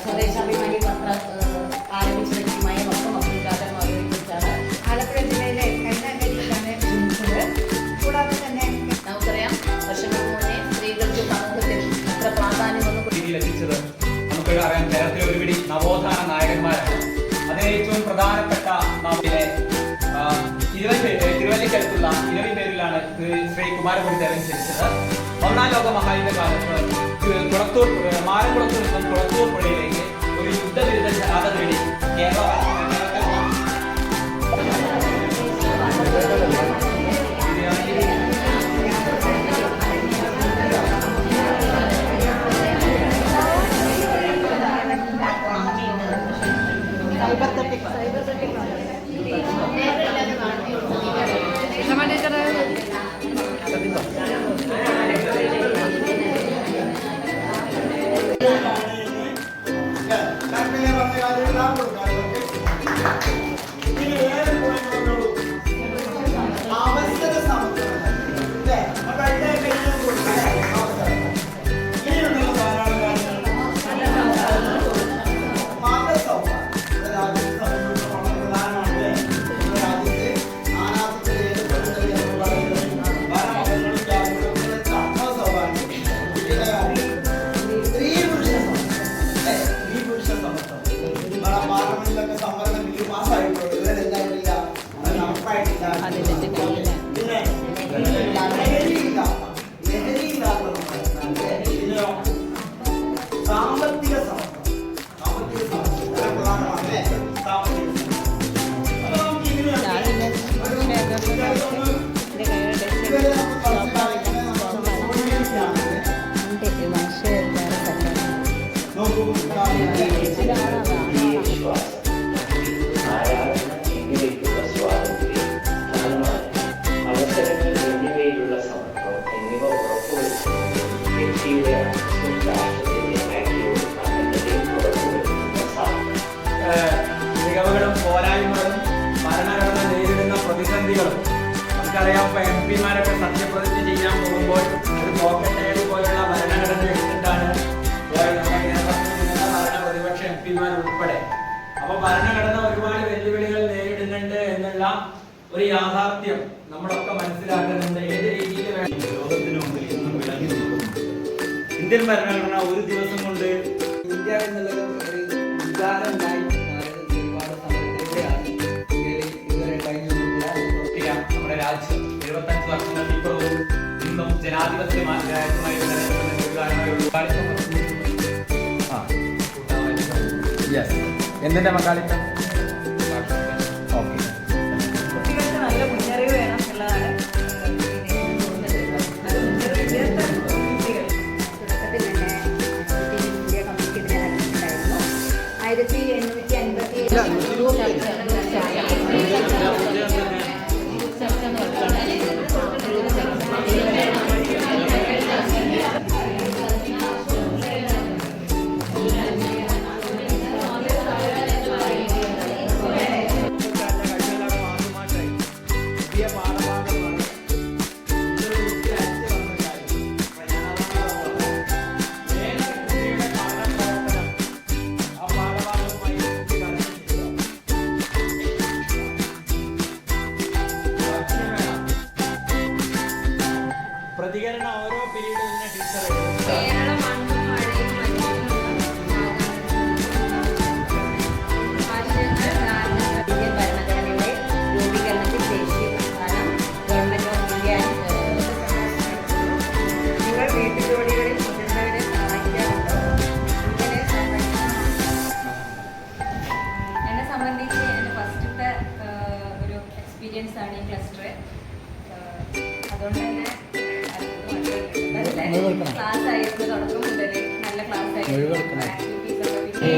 സ്വദേശാഭിമാനി പത്ര ആരംഭിച്ച വ്യക്തിയുമായ മൊത്തം അബ്ദുൽഖാദർ മൗലവിയെക്കുറിച്ചാണ്. ആലപ്പുഴ ജില്ലയിലെ കൈനാങ്കരിയിലാണ് ജനിച്ചത്. കൂടാതെ തന്നെ നമുക്കറിയാം വർഷങ്ങൾക്ക് മുന്നേ സ്ത്രീകൾക്ക് സമൂഹത്തിൽ അത്ര പ്രാധാന്യമൊന്നും എത്തിച്ചത് നമുക്ക് അറിയാം. കേരളത്തിലെ ഒരുപിടി നവോത്ഥാന നായകന്മാരാണ്. അതിൽ ഏറ്റവും പ്രധാനപ്പെട്ട നാവിലെ തിരുവല്ലിക്കടുത്തുള്ള ഇരവി പേരിലാണ് ശ്രീ കുമാരഗുരുദേവൻ ജനിച്ചത്. ഒന്നാം ലോക മഹായുദ്ധകാലത്ത് കുളത്തൂർ മാരംകുളത്തൂർ നിന്നും കുളത്തൂർ പുഴയിലേക്ക് ഒരു യുദ്ധവിരുദ്ധ ജാഥ തേടി കേരള മികവുകളും പോരായ്മകളും ഭരണഘടന നേരിടുന്ന പ്രതിസന്ധികളും നമുക്കറിയാം. ഇപ്പൊ MP-മാരൊക്കെ സത്യപ്രതിജ്ഞ ചെയ്യാൻ പോകുമ്പോൾ ഒരു പോക്കറ്റ് പോലുള്ള ഭരണഘടന എടുത്തിട്ടാണ് ഭരണ പ്രതിപക്ഷ MP-മാർ ഉൾപ്പെടെ. അപ്പൊ ഭരണഘടന ഒരുപാട് വെല്ലുവിളികൾ നേരിടുന്നുണ്ട് എന്നുള്ള ഒരു യാഥാർത്ഥ്യം നമ്മളൊക്കെ മനസ്സിലാക്കുന്നുണ്ട്. ഏത് രീതിയിൽ ലോകത്തിന് മുമ്പിൽ ഇന്നും വിളങ്ങി നിൽക്കുന്നു. ഇന്ത്യൻ ഭരണഘടന ഒരു ദിവസം കൊണ്ട് ഇന്ത്യ എന്നുള്ളത് ഒരു വികാരമായി ഒരുപാട് സമരത്തിലൂടെയാണ് ഇതുവരെ കഴിഞ്ഞിട്ടുള്ള നമ്മുടെ രാജ്യം 75 വർഷങ്ങൾക്ക് ഇപ്പുറവും ഇന്നും ജനാധിപത്യമായി എന്തിന്റെ പങ്കാളിത്തം കുട്ടികൾക്ക് നല്ല മുന്നറിവ് വേണം എന്നുള്ളതാണ്. തുടക്കത്തിൽ തന്നെ ഇന്ത്യ കമ്മിറ്റി ഇതിനെ നടത്തിയിട്ടുണ്ടായിരുന്നു. 1850 പ്രതികരണം ഓരോ പീരീഡിന് ടീച്ചർ എന്നെ സംബന്ധിച്ച് എൻ്റെ ഫസ്റ്റത്തെ ഒരു എക്സ്പീരിയൻസ് ആണ് ഈ ക്ലസ്റ്റർ അതുകൊണ്ട് തന്നെ ക്ലാസ് ആയിരുന്നു തുടക്കം മുതൽ നല്ല ക്ലാസ് ആയിരുന്നു. ആക്ടിവിറ്റീസ് ഒക്കെ